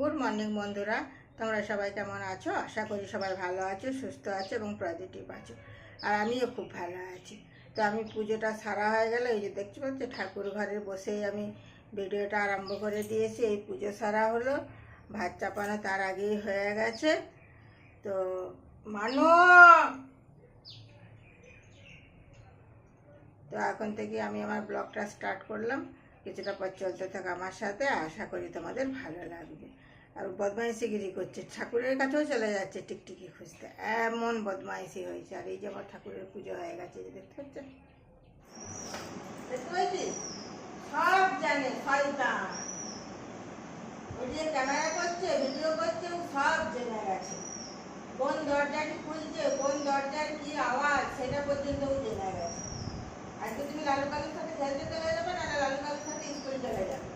Good morning বন্ধুরা, তোমরা সবাই কেমন আছো? আশা করি সবাই ভালো আছো, সুস্থ আছো এবং পজিটিভ আছো। আর আমিও খুব ভালো আছি। তো আমি পুজোটা সারা হয়ে গেল, এই যে দেখতে পাচ্ছি ঠাকুর ঘরে বসেই আমি ভিডিওটা আরম্ভ করে দিয়েছি। এই পুজো সারা হলো, ভাত চাপানো তার আগেই হয়ে গেছে। তো মানো, তো এখন থেকে আমি আমার ব্লগটা স্টার্ট করলাম। কিছুটা পর চলতে থাকা আমার সাথে, আশা করি তোমাদের ভালো লাগবে। আর বদমাইশিগিরি করছে, ঠাকুরের কাছেও চলে যাচ্ছে টিকটিকি খুঁজতে, এমন বদমাইশি হয়েছে। আর এই যে আমার ঠাকুরের পুজো হয়ে গেছে, যে দেখতে পাচ্ছেন, দেখতে পাচ্ছি সব জানে শয়তান। ওই যে ক্যামেরা করছে, ভিডিও করছে, ও সব জেনে গেছে। কোন দরজাটি খুলছে, কোন দরজার কি আওয়াজ, সেটা পর্যন্ত ও জেনে গেছে। আজকে তুমি লালু কালুর সাথে খেলতে চলে যাবে, না লালু কালুর সাথে স্কুল চলে যাবে।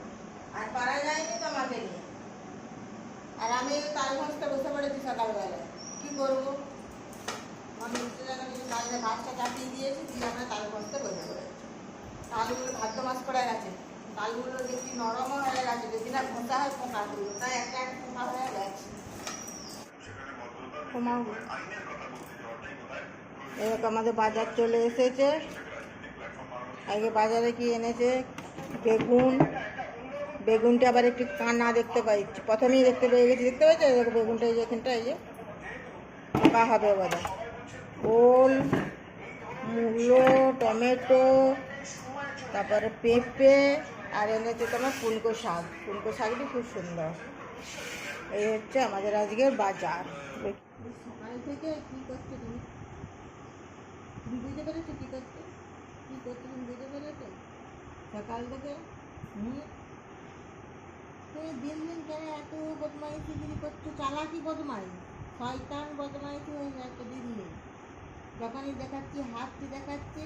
আর পারা যায়নি তো আমাকে নিয়ে। আর আমি তাল ঘষতে বসে পড়েছি সকালবেলায়, কি করবো? আমি বাইরে ভাতটা চাপিয়ে দিয়েছি, দিয়ে আমরা তাল ঘষতে বসে পড়েছি। তালগুলো ভাদ্র মাস পড়ে গেছে, তালগুলো দেখি নরমও হয়ে গেছে, যদি না ঘষা হয় পোকাগুলো, তাই একটা একটা পোকা হয়ে গেছে। এরকম আমাদের বাজার চলে এসেছে। আগে বাজারে কি এনেছে? বেগুন। বেগুনটা আবার একটু কানা দেখতে পাইছি, প্রথমেই দেখতে পেয়ে গেছি। দেখতে পাচ্ছি বেগুনটা, এই যে এখানটা, এই যে পোকা হবে বোধ। ওল, মূলো, টমেটো, তারপরে পেঁপে, আর এনেছে তোমার ফুলকো শাক। ফুলকো শাকটি খুব সুন্দর। এই হচ্ছে আমাদের আজকের বাজার। সকাল থেকে কী করছো তুমি? তুমি বুঝতে পেরেছো কী করছো? কী করছো তুমি বুঝতে পেরেছো? সকাল থেকে তুমি দিন দিন কেন এত বদমাইশিগিরি করছো? চালাকি বদমাইশ, শয়তান বদমাইশি হয়ে যাচ্ছে দিন দিন। যখনই দেখাচ্ছি, হাতটি দেখাচ্ছি,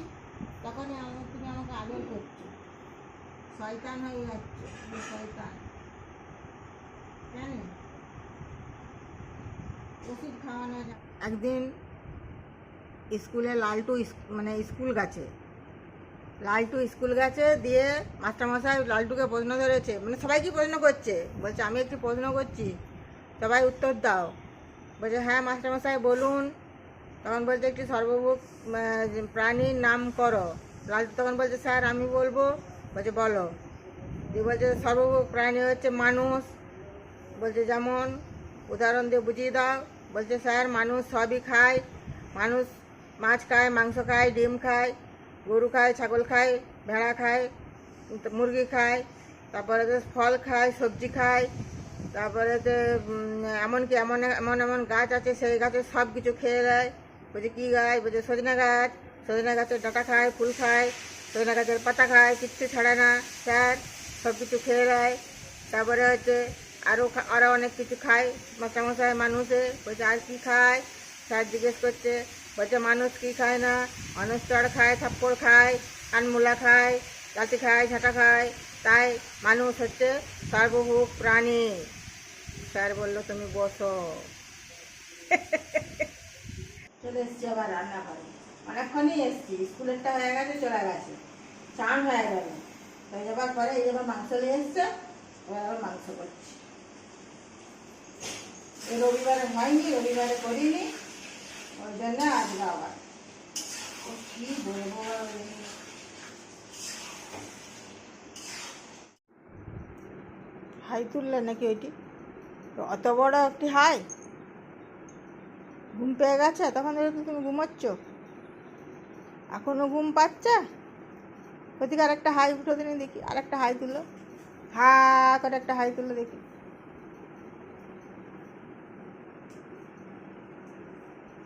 তখনই তুমি আমাকে আদর করছো। শয়তান হয়ে যাচ্ছে, শয়তান। কেন ওষুধ খাওয়ানো যায়? একদিন স্কুলে লালটু মানে স্কুল গেছে, লালটু স্কুল গেছে, দিয়ে মাস্টারমশাই লালটুকে প্রশ্ন ধরেছে, মানে সবাইকে প্রশ্ন করছে, বলছে আমি একটি প্রশ্ন করছি, সবাই উত্তর দাও। বলছে হ্যাঁ মাস্টারমশাই বলুন। তখন বলছে একটি সর্বভূক প্রাণীর নাম করো। লালটু তখন বলছে স্যার আমি বলবো। বলছে বলো। দিয়ে বলছে সর্বভূক প্রাণী হচ্ছে মানুষ। বলছে যেমন, উদাহরণ দিয়ে বুঝিয়ে দাও। বলছে স্যার মানুষ সবই খায়। মানুষ মাছ খায়, মাংস খায়, ডিম খায়, গরু খায়, ছাগল খায়, ভেড়া খায়, মুরগি খায়, তারপরে তো ফল খায়, সবজি খায়, তারপরে তো এমনকি এমন এমন এমন গাছ আছে, সেই গাছে সব কিছু খেয়ে নেয়। বলছে কী গাছ? বলছে সজনা গাছ। সজনা গাছের ডাঁটা খায়, ফুল খায়, সজনা গাছের পাতা খায়, কিচ্ছু ছাড়ে না স্যার, সব কিছু খেয়ে নেয়। তারপরে হচ্ছে আরও অনেক কিছু খায় মাস্টারমশাই মানুষে। বলছে আর কী খায়? স্যার জিজ্ঞেস করছে। বলছে মানুষ কী খায় না? মানুষ চড় খায়, থাপ্পড় খায়, কানমূলা খায়, লাঠি খায়, ঝাঁটা খায়, তাই মানুষ হচ্ছে সর্বভূক প্রাণী। স্যার বললো তুমি বসো। চলে এসছি আবার রান্না করে, অনেকক্ষণই এসছি, স্কুলেরটা হয়ে গেছে, চলে গেছে, চান হয়ে গেল। হয়ে যাবার পরে এই যাবার মাংস নিয়ে এসছে, এবার আবার মাংস করছি। এই রবিবারে হয়নি, রবিবারে করিনি, ওই জন্য আজকে আবার কি বলবো। হাই তুললে নাকি ওইটি? অত বড় একটি হাই? ঘুম পেয়ে গেছে তখন থেকে তুমি ঘুমোচ্ছ, এখনো ঘুম পাচ্ছে? ওদিকে আরেকটা হাই উঠো দিনে দেখি, আরেকটা হাই তুলো, হা করে একটা হাই তুলো দেখি।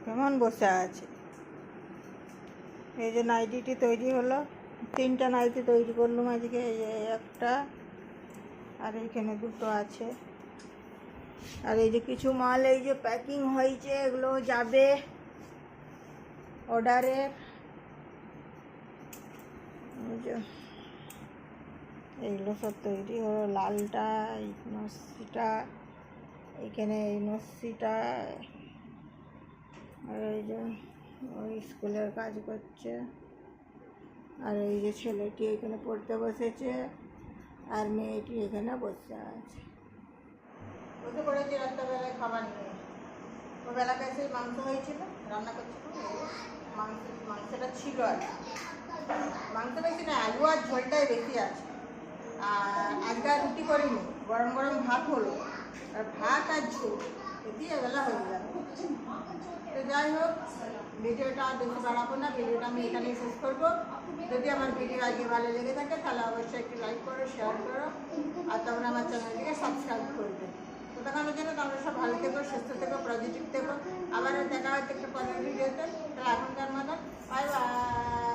কেমন বসে আছে? এই যে নাইটিটি তৈরি হলো, 3টা নাইটি তৈরি করলাম আজকে। এই যে একটা, আর এইখানে 2টো আছে। আর এই যে কিছু মাল এই যে প্যাকিং হয়েছে, এগুলো যাবে অর্ডারের। এইগুলো সব তৈরি হলো, লালটা, এই নস্যিটা, এইখানে এই নস্যিটা। আর এই যে ওই স্কুলের কাজ করছে। আর এই যে ছেলেটি এখানে পড়তে বসেছে, আর মেয়েটি এখানে বসে আছে। বসে পড়েছি রাত্রেবেলায় খাবার নিয়ে। ও বেলাকায় সেই মাংস হয়েছিল, রান্না করছিল, মাংসটা ছিল আর কি। মাংস বেশি না, আলু আর ঝোলটাই বেশি আছে। আর আজকে আর রুটি করিনি, গরম গরম ভাত হলো, আর ভাত আর ঝোল দিয়ে বেলা হয়ে যাবে। তো যাই হোক, ভিডিওটা আর বেশি বাড়াবো না, ভিডিওটা আমি এখানেই শেষ করবো। যদি আমার ভিডিও আজকে ভালো লেগে থাকে তাহলে অবশ্যই একটু লাইক করো, শেয়ার করো, আর তখন আমার চ্যানেলটিকে সাবস্ক্রাইব করবে। তো দেখানোর জন্য তোমরা সব ভালো থেকো, সুস্থ থেকো, পজিটিভ থেকো। আবারও দেখা হচ্ছে একটা পজিটিভ ভিডিওতে। তাহলে এখনকার মতন বাই বাই।